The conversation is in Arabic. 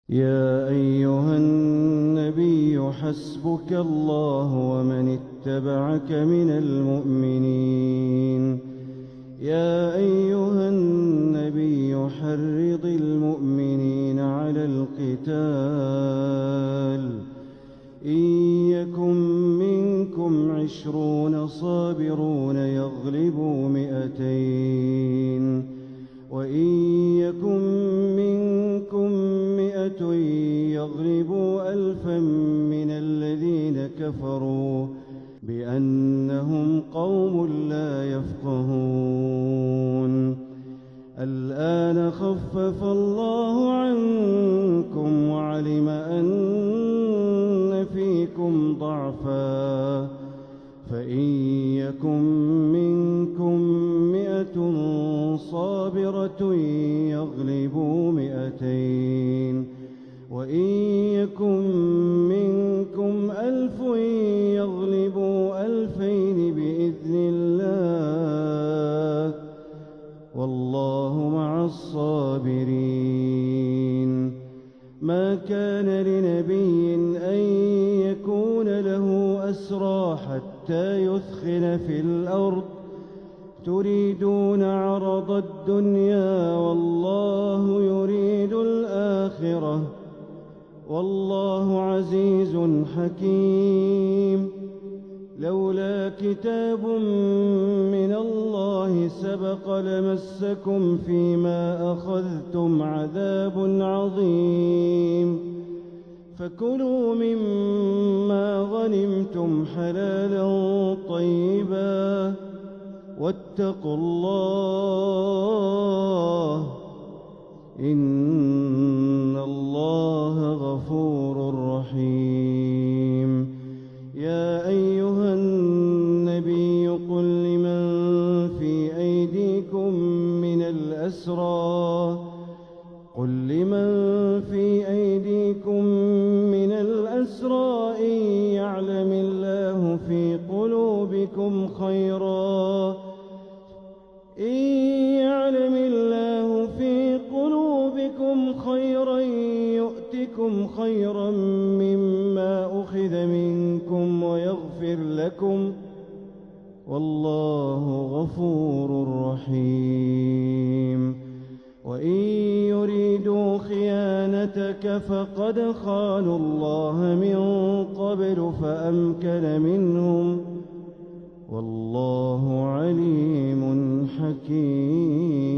يا أيها النبي حسبك الله ومن اتبعك من المؤمنين. يا أيها النبي حرض المؤمنين على القتال، إن يكن منكم 20 صابرون يغلبوا 200، وإن يكن منكم 100 يغلبوا 1000 من الذين كفروا بأنهم قوم لا يفقهون. الآن خفف الله عنكم وعلم أن فيكم ضعفا، فإن يكن منكم 100 صابرة يغلبوا 200، وإن يكن منكم 1000 يغلبوا 2000 بإذن الله، والله مع الصابرين. ما كان لنبي أن يكون له أسرى حتى يثخن في الأرض، تريدون عرض الدنيا والله يريد الآخرة، والله عزيز حكيم. لولا كتاب من الله سبق لمسكم فيما أخذتم عذاب عظيم، فكلوا مما غنمتم حلالا طيبا واتقوا الله، إن الله غفور رحيم. يا أيها النبي قل لمن في أيديكم من الأسرى إن يعلم الله في قلوبكم خيرا يؤتكم خيرا مما أخذ منكم ويغفر لكم، والله غفور رحيم. وإن يريدوا خيانتك فقد خانوا الله من قبل فأمكن منهم، والله عليم حكيم.